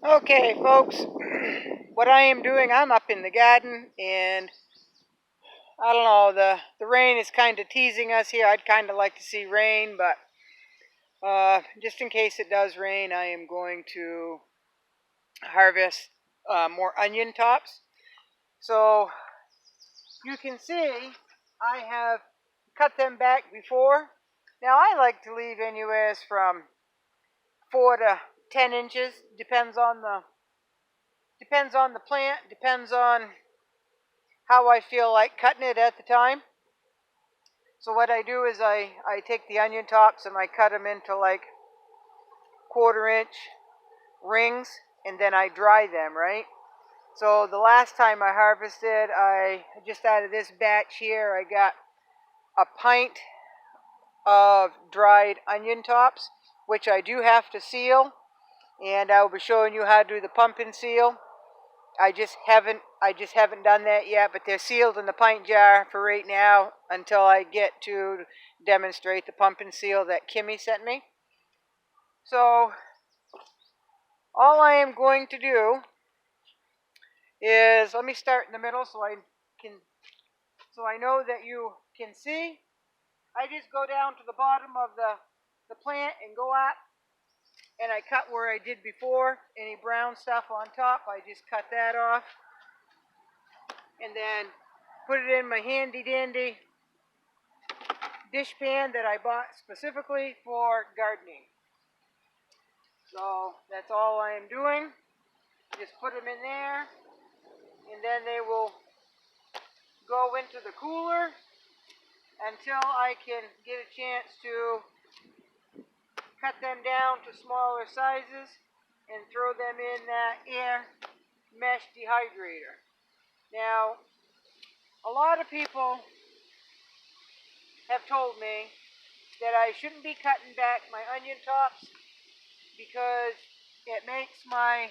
Okay, folks, what I am doing, I'm up in the garden, and I don't know, the rain is kind of teasing us here. I'd kind of like to see rain, but just in case it does rain, I am going to harvest more onion tops. So you can see I have cut them back before. Now I like to leave anywhere from 4 to 10 inches, depends on the plant, depends on how I feel like cutting it at the time. So what I do is I take the onion tops and I cut them into like 1/4 inch rings, and then I dry them, right? So the last time I harvested, I just out of this batch here, I got a pint of dried onion tops, which I do have to seal, and I will be showing you how to do the pumpkin seal. I just haven't done that yet, but they're sealed in the pint jar for right now until I get to demonstrate the pumpkin seal that Kimmy sent me. So all I am going to do is, let me start in the middle so I know that you can see. I just go down to the bottom of the plant and go up, and I cut where I did before. Any brown stuff on top, I just cut that off, and then put it in my handy dandy dish pan that I bought specifically for gardening. So that's all I am doing. Just put them in there, and then they will go into the cooler until I can get a chance to cut them down to smaller sizes and throw them in that air mesh dehydrator. Now, a lot of people have told me that I shouldn't be cutting back my onion tops because it makes my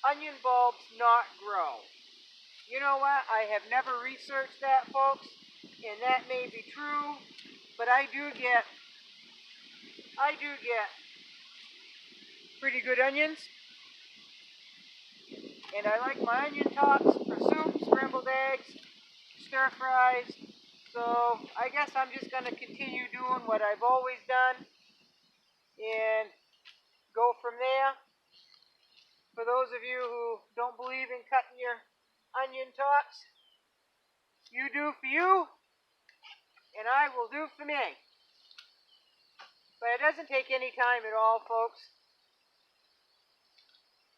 onion bulbs not grow. You know what? I have never researched that, folks, and that may be true, but I do get pretty good onions, and I like my onion tops for soup, scrambled eggs, stir fries. So I guess I'm just going to continue doing what I've always done and go from there. For those of you who don't believe in cutting your onion tops, you do for you, and I will do for me. But it doesn't take any time at all, folks.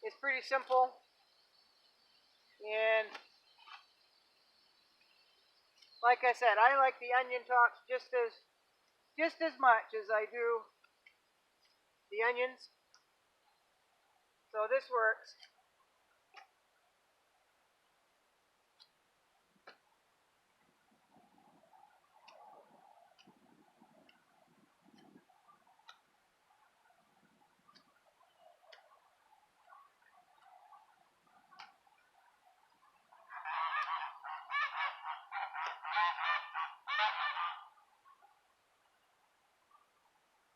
It's pretty simple, and like I said, I like the onion tops just as much as I do the onions. So this works.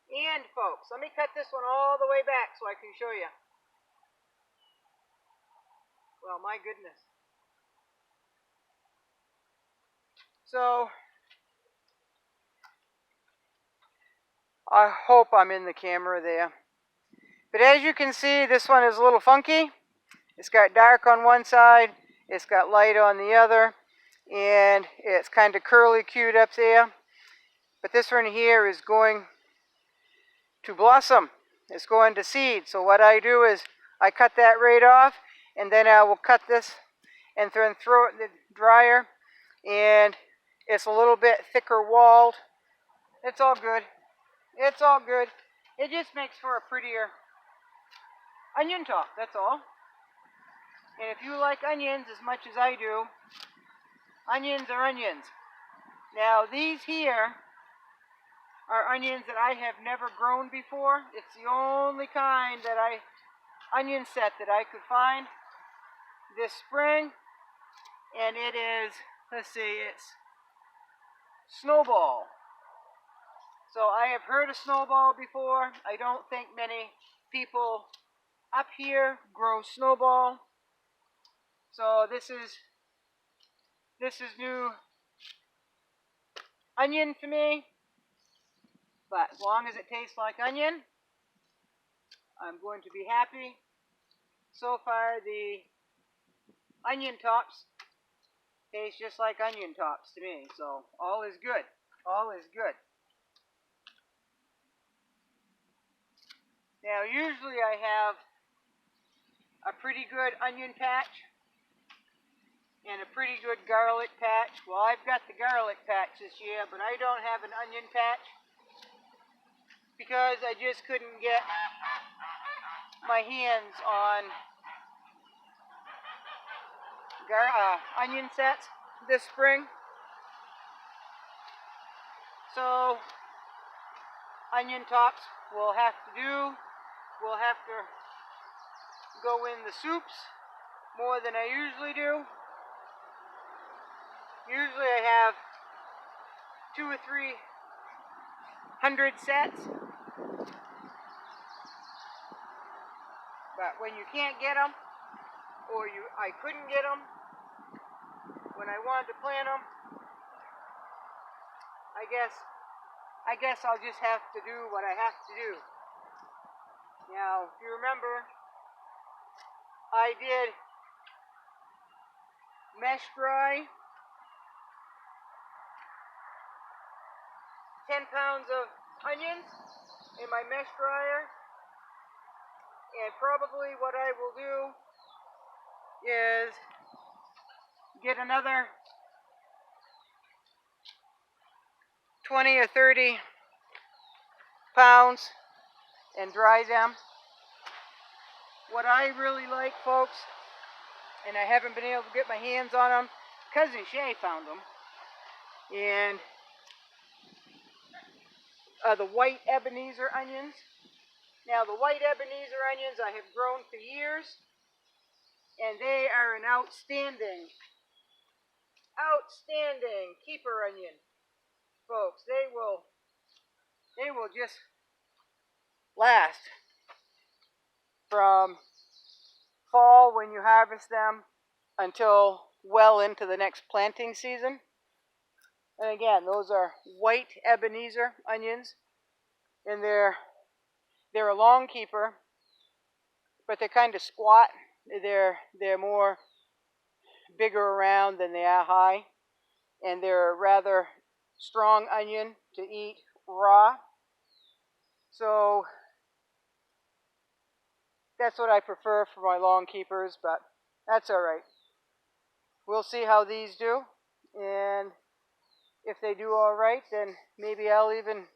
And folks, let me cut this one all the way back so I can show you. Well, my goodness. So I hope I'm in the camera there. But as you can see, this one is a little funky. It's got dark on one side, it's got light on the other, and it's kind of curly cued up there. But this one here is going to blossom. It's going to seed. So what I do is I cut that right off, and then I will cut this and then throw it in the dryer, and it's a little bit thicker walled. It's all good. It's all good. It just makes for a prettier onion top, that's all. And if you like onions as much as I do, onions are onions. Now these here are onions that I have never grown before. It's the only kind that onion set that I could find this spring. And it is, let's see, it's Snowball. So I have heard of Snowball before. I don't think many people up here grow snowball. So this is new onion for me. But as long as it tastes like onion, I'm going to be happy. So far, the onion tops taste just like onion tops to me. So all is good. All is good. Now, usually I have a pretty good onion patch and a pretty good garlic patch. Well, I've got the garlic patch this year, but I don't have an onion patch because I just couldn't get my hands on onion sets this spring. So onion tops will have to do. We'll have to go in the soups more than I usually do. Usually I have 200 or 300 sets. But when you can't get them, or I couldn't get them when I wanted to plant them, I guess I'll just have to do what I have to do. Now, if you remember, I did mesh dry 10 pounds of onions in my mesh dryer, and probably what I will do is get another 20 or 30 pounds and dry them. What I really like, folks, and I haven't been able to get my hands on them, Cousin Shay found them, and the white Ebenezer onions. Now, the white Ebenezer onions I have grown for years, and they are an outstanding keeper onion, folks. They will just last from fall when you harvest them until well into the next planting season. And again, those are white Ebenezer onions, and they're a long keeper, but they're kind of squat. They're more bigger around than they are high, and they're a rather strong onion to eat raw. So that's what I prefer for my long keepers, but that's all right. We'll see how these do, and if they do all right, then maybe I'll even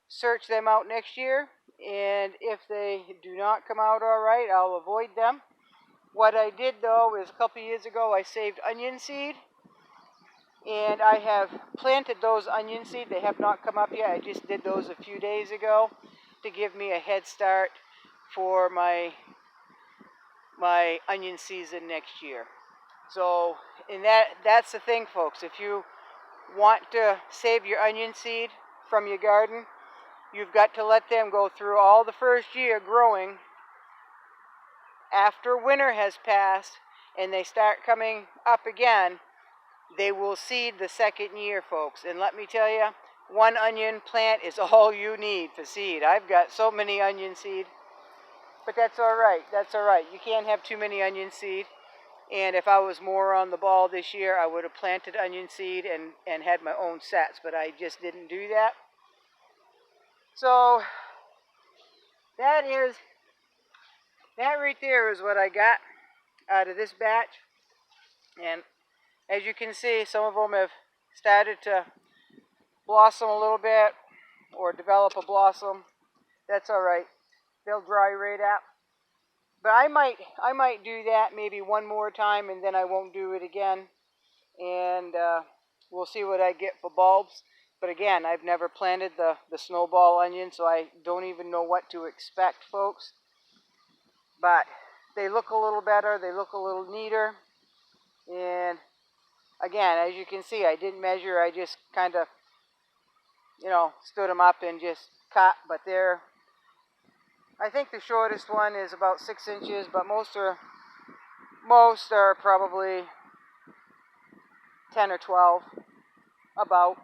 search them out next year, and if they do not come out all right, I'll avoid them. What I did, though, is a couple years ago I saved onion seed, and I have planted those onion seed. They have not come up yet. I just did those a few days ago to give me a head start for my onion season next year. So, and that's the thing, folks. If you want to save your onion seed from your garden, you've got to let them go through all the first year growing. After winter has passed and they start coming up again, they will seed the second year, folks. And let me tell you, one onion plant is all you need for seed. I've got so many onion seed, but that's all right. That's all right. You can't have too many onion seed. And if I was more on the ball this year, I would have planted onion seed and had my own sets, but I just didn't do that. So that right there is what I got out of this batch. And as you can see, some of them have started to blossom a little bit or develop a blossom. That's all right. They'll dry right up. But I might do that maybe one more time, and then I won't do it again. And we'll see what I get for bulbs. But again, I've never planted the snowball onion, so I don't even know what to expect, folks. But they look a little better. They look a little neater. And again, as you can see, I didn't measure. I just kind of, stood them up and just cut. But they're I think the shortest one is about 6 inches, but most are probably 10 or 12, about.